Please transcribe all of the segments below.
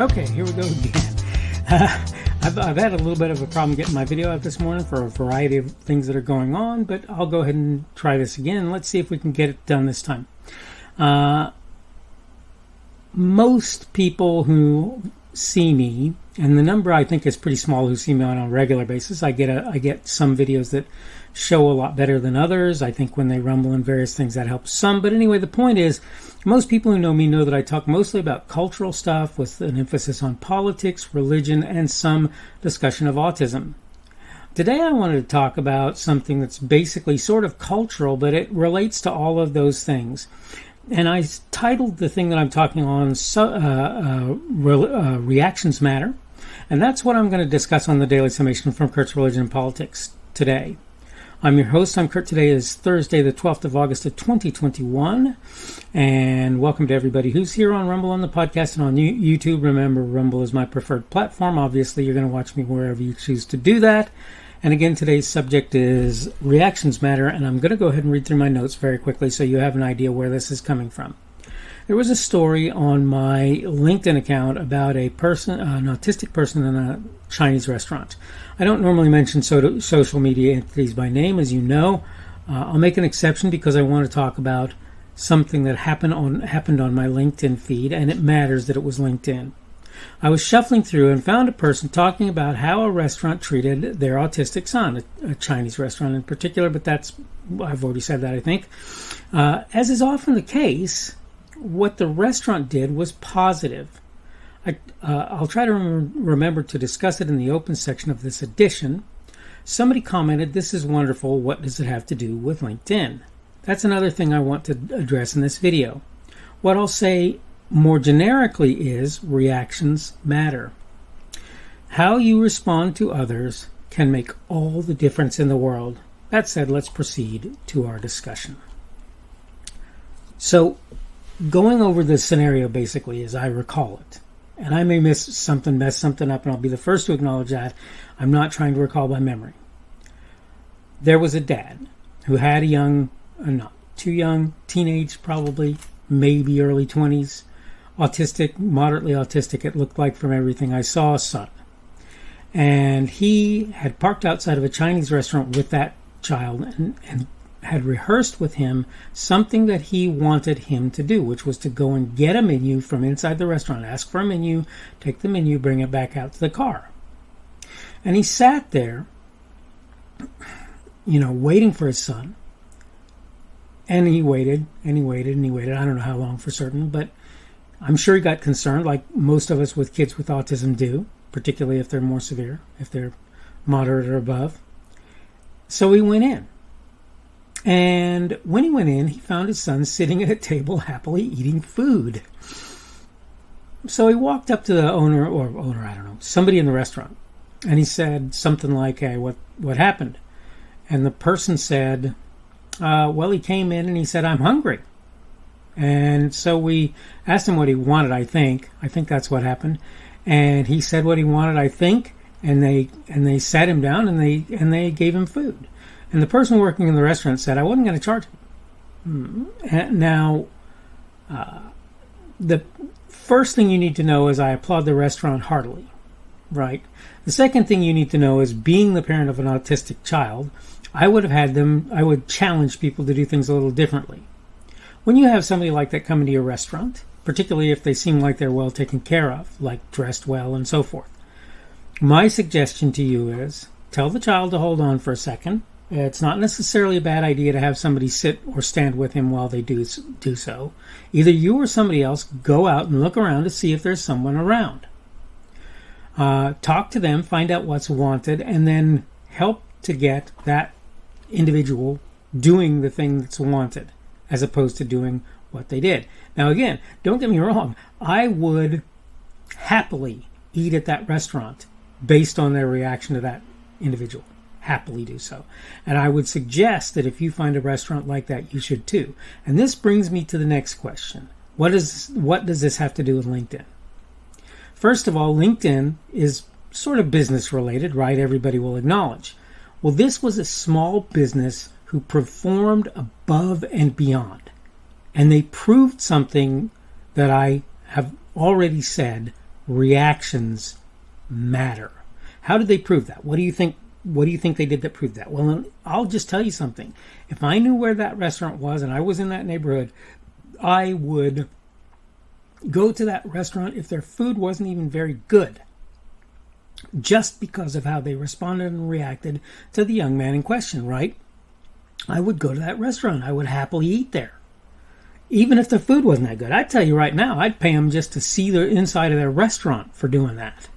Okay, here we go again. I've had a little bit of a problem getting my video out this morning for a variety of things that are going on, but I'll go ahead and try this again. Let's see if we can get it done this time. Most people who see me, and the number I think is pretty small who see me on a regular basis. I get some videos that show a lot better than others. I think when they rumble and various things that helps some. But anyway, the point is, most people who know me know that I talk mostly about cultural stuff with an emphasis on politics, religion, and some discussion of autism. Today I wanted to talk about something that's basically sort of cultural, but it relates to all of those things. And I titled the thing that I'm talking on Reactions Matter. And that's what I'm going to discuss on the Daily Summation from Kurt's Religion and Politics today. I'm your host. I'm Kurt. Today is Thursday, the 12th of August of 2021. And welcome to everybody who's here on Rumble on the podcast and on YouTube. Remember, Rumble is my preferred platform. Obviously, you're going to watch me wherever you choose to do that. And again, today's subject is Reactions Matter. And I'm going to go ahead and read through my notes very quickly so you have an idea where this is coming from. There was a story on my LinkedIn account about an autistic person in a Chinese restaurant. I don't normally mention social media entities by name, as you know. I'll make an exception because I want to talk about something that happened on my LinkedIn feed, and it matters that it was LinkedIn. I was shuffling through and found a person talking about how a restaurant treated their autistic son, a Chinese restaurant in particular, but I've already said that, I think. As is often the case, what the restaurant did was positive. I'll try to remember to discuss it in the open section of this edition. Somebody commented, "This is wonderful. What does it have to do with LinkedIn?" That's another thing I want to address in this video. What I'll say more generically is reactions matter. How you respond to others can make all the difference in the world. That said, let's proceed to our discussion. So, going over the scenario basically as I recall it, and I may mess something up, and I'll be the first to acknowledge that. I'm not trying to recall by memory. There was a dad who had not too young, teenage probably, maybe early 20s, autistic, moderately autistic, it looked like from everything I saw, son. And he had parked outside of a Chinese restaurant with that child and had rehearsed with him something that he wanted him to do, which was to go and get a menu from inside the restaurant, ask for a menu, take the menu, bring it back out to the car. And he sat there, waiting for his son. And he waited, and he waited, and he waited. I don't know how long for certain, but I'm sure he got concerned, like most of us with kids with autism do, particularly if they're more severe, if they're moderate or above. So he went in. And when he went in, he found his son sitting at a table happily eating food. So he walked up to the owner, I don't know, somebody in the restaurant. And he said something like, "Hey, what happened?" And the person said, well, he came in and he said, "I'm hungry." And so we asked him what he wanted, I think. I think that's what happened. And he said what he wanted, I think. And they sat him down and they gave him food. And the person working in the restaurant said, "I wasn't going to charge him." Now, the first thing you need to know is I applaud the restaurant heartily, right? The second thing you need to know is, being the parent of an autistic child, I would challenge people to do things a little differently. When you have somebody like that come into your restaurant, particularly if they seem like they're well taken care of, like dressed well and so forth, my suggestion to you is tell the child to hold on for a second. It's not necessarily a bad idea to have somebody sit or stand with him while they do so. Either you or somebody else go out and look around to see if there's someone around. Talk to them, find out what's wanted, and then help to get that individual doing the thing that's wanted, as opposed to doing what they did. Now again, don't get me wrong, I would happily eat at that restaurant based on their reaction to that individual. Happily do so. And I would suggest that if you find a restaurant like that, you should too. And this brings me to the next question. What does this have to do with LinkedIn? First of all, LinkedIn is sort of business related, right? Everybody will acknowledge. Well, this was a small business who performed above and beyond. And they proved something that I have already said reactions matter. How did they prove that? What do you think they did that proved that? Well, I'll just tell you something. If I knew where that restaurant was and I was in that neighborhood, I would go to that restaurant if their food wasn't even very good, just because of how they responded and reacted to the young man in question, right? I would go to that restaurant. I would happily eat there. Even if the food wasn't that good. I tell you right now, I'd pay them just to see the inside of their restaurant for doing that.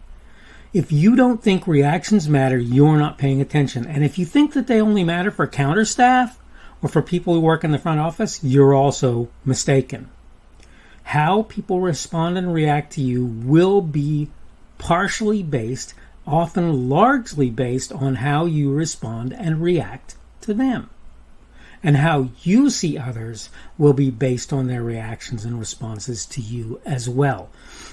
If you don't think reactions matter, you're not paying attention. And if you think that they only matter for counter staff or for people who work in the front office, you're also mistaken. How people respond and react to you will be partially based, often largely based, on how you respond and react to them. And how you see others will be based on their reactions and responses to you as well.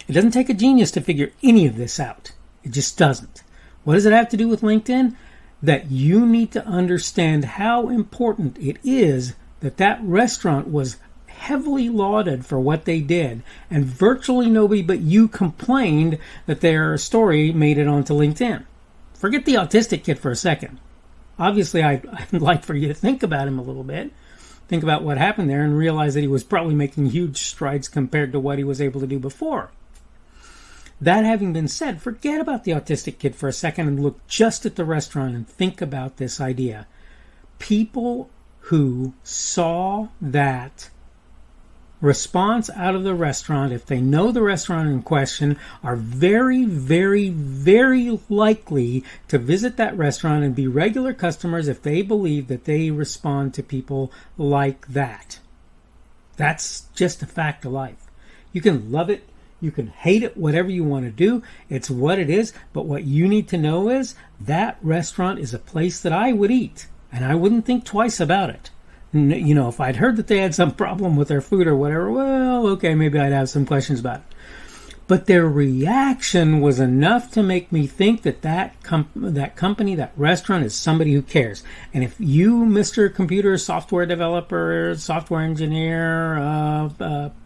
It doesn't take a genius to figure any of this out. It just doesn't. What does it have to do with LinkedIn? That you need to understand how important it is that that restaurant was heavily lauded for what they did, and virtually nobody but you complained that their story made it onto LinkedIn. Forget the autistic kid for a second. Obviously, I'd like for you to think about him a little bit. Think about what happened there and realize that he was probably making huge strides compared to what he was able to do before. That having been said, forget about the autistic kid for a second and look just at the restaurant and think about this idea. People who saw that response out of the restaurant, if they know the restaurant in question, are very, very, very likely to visit that restaurant and be regular customers if they believe that they respond to people like that. That's just a fact of life. You can love it, you can hate it, whatever you want to do. It's what it is. But what you need to know is that restaurant is a place that I would eat, and I wouldn't think twice about it. You know, if I'd heard that they had some problem with their food or whatever, well, okay, maybe I'd have some questions about it. But their reaction was enough to make me think that that company, that restaurant, is somebody who cares. And if you, Mr. Computer Software Developer, Software Engineer,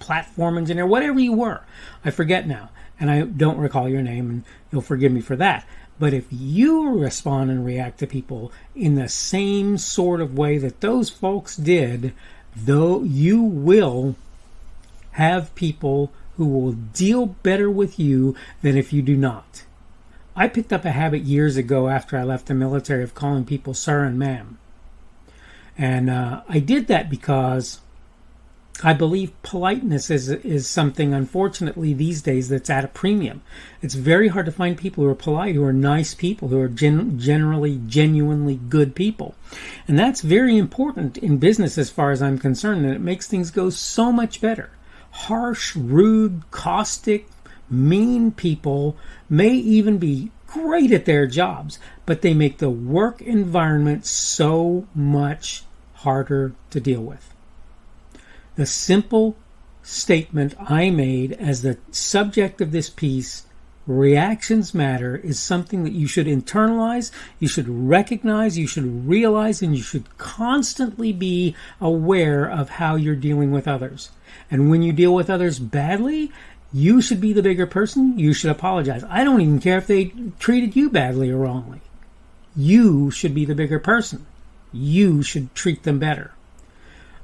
Platform Engineer, whatever you were, I forget now, and I don't recall your name, and you'll forgive me for that. But if you respond and react to people in the same sort of way that those folks did, though, you will have people who will deal better with you than if you do not. I picked up a habit years ago after I left the military of calling people sir and ma'am. And I did that because I believe politeness is something, unfortunately, these days that's at a premium. It's very hard to find people who are polite, who are nice people, who are generally, genuinely good people. And that's very important in business as far as I'm concerned, and it makes things go so much better. Harsh, rude, caustic, mean people may even be great at their jobs, but they make the work environment so much harder to deal with. The simple statement I made as the subject of this piece, reactions matter, is something that you should internalize, you should recognize, you should realize, and you should constantly be aware of how you're dealing with others. And when you deal with others badly, you should be the bigger person. You should apologize. I don't even care if they treated you badly or wrongly. You should be the bigger person. You should treat them better.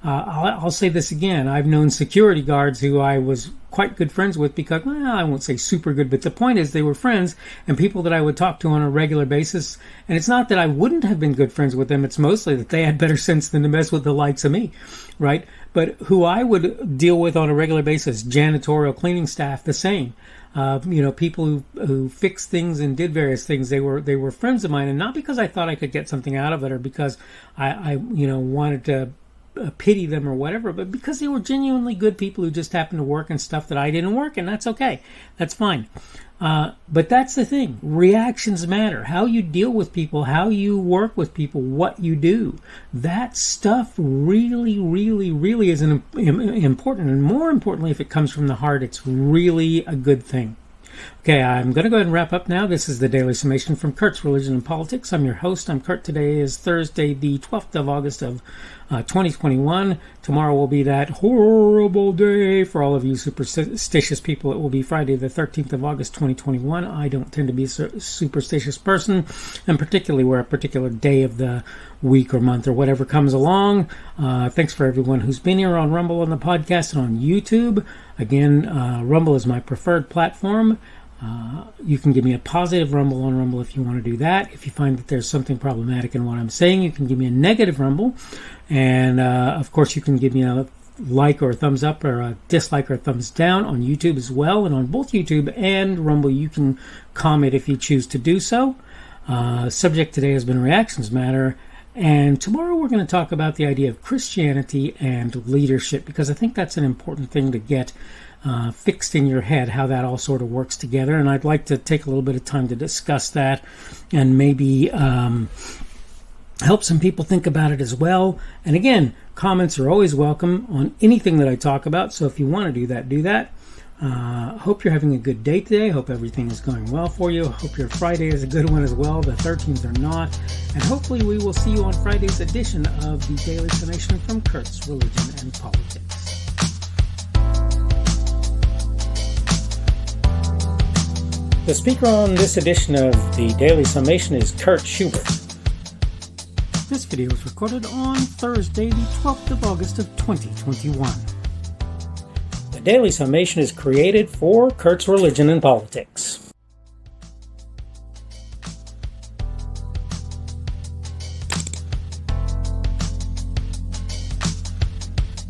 I'll say this again. I've known security guards who I was quite good friends with because, well, I won't say super good, but the point is they were friends and people that I would talk to on a regular basis. And it's not that I wouldn't have been good friends with them. It's mostly that they had better sense than to mess with the likes of me, right? But who I would deal with on a regular basis, janitorial, cleaning staff, the same. People who fixed things and did various things. They were friends of mine, and not because I thought I could get something out of it or because I wanted to pity them or whatever, but because they were genuinely good people who just happened to work in stuff that I didn't work, and that's okay. That's fine. But that's the thing. Reactions matter. How you deal with people, how you work with people, what you do. That stuff really, really, really is important. And more importantly, if it comes from the heart, it's really a good thing. Okay, I'm going to go ahead and wrap up now. This is the Daily Summation from Kurt's Religion and Politics. I'm your host. I'm Kurt. Today is Thursday, the 12th of August of 2021. Tomorrow will be that horrible day for all of you superstitious people. It will be Friday, the 13th of August, 2021. I don't tend to be a superstitious person, and particularly where a particular day of the week or month or whatever comes along. Thanks for everyone who's been here on Rumble on the podcast and on YouTube. Again, Rumble is my preferred platform. You can give me a positive rumble on Rumble if you want to do that. If you find that there's something problematic in what I'm saying, you can give me a negative rumble. And, of course, you can give me a like or a thumbs up or a dislike or a thumbs down on YouTube as well. And on both YouTube and Rumble, you can comment if you choose to do so. Subject today has been Reactions Matter. And tomorrow we're going to talk about the idea of Christianity and leadership, because I think that's an important thing to get fixed in your head, how that all sort of works together. And I'd like to take a little bit of time to discuss that and maybe help some people think about it as well. And again, comments are always welcome on anything that I talk about. So if you want to do that, do that. Hope you're having a good day today. Hope everything is going well for you. Hope your Friday is a good one as well. The 13th are not. And hopefully we will see you on Friday's edition of the Daily Summation from Kurt's Religion and Politics. The speaker on this edition of the Daily Summation is Kurt Schubert. This video was recorded on Thursday, the 12th of August of 2021. The Daily Summation is created for Kurt's Religion and Politics.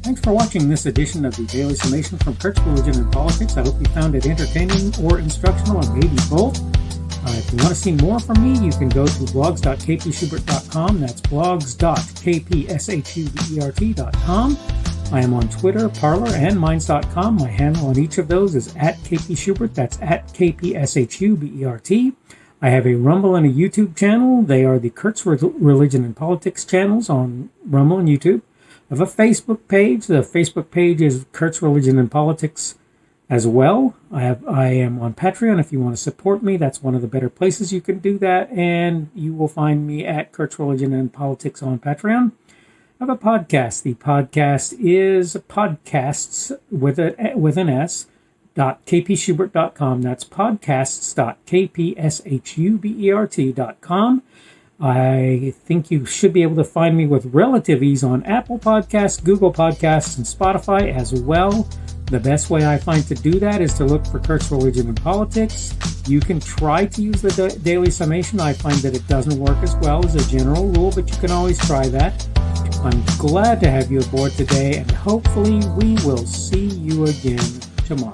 Thanks for watching this edition of the Daily Summation from Kurt's Religion and Politics. I hope you found it entertaining or instructional, or maybe both. If you want to see more from me, you can go to blogs.kpschubert.com. That's blogs.kpschubert.com. I am on Twitter, Parler, and Minds.com. My handle on each of those is @kpschubert. That's @kpschubert. I have a Rumble and a YouTube channel. They are the Kurt's Religion and Politics channels on Rumble and YouTube. I have a Facebook page. The Facebook page is Kurt's Religion and Politics as well. I am on Patreon. If you want to support me, that's one of the better places you can do that. And you will find me at Kurt's Religion and Politics on Patreon. I have a podcast. The podcast is podcasts with an S, .kpschubert.com. That's podcasts.kpschubert.com. I think you should be able to find me with relative ease on Apple Podcasts, Google Podcasts, and Spotify as well. The best way I find to do that is to look for Kurt's Religion and Politics. You can try to use the Daily Summation. I find that it doesn't work as well as a general rule, but you can always try that. I'm glad to have you aboard today, and hopefully we will see you again tomorrow.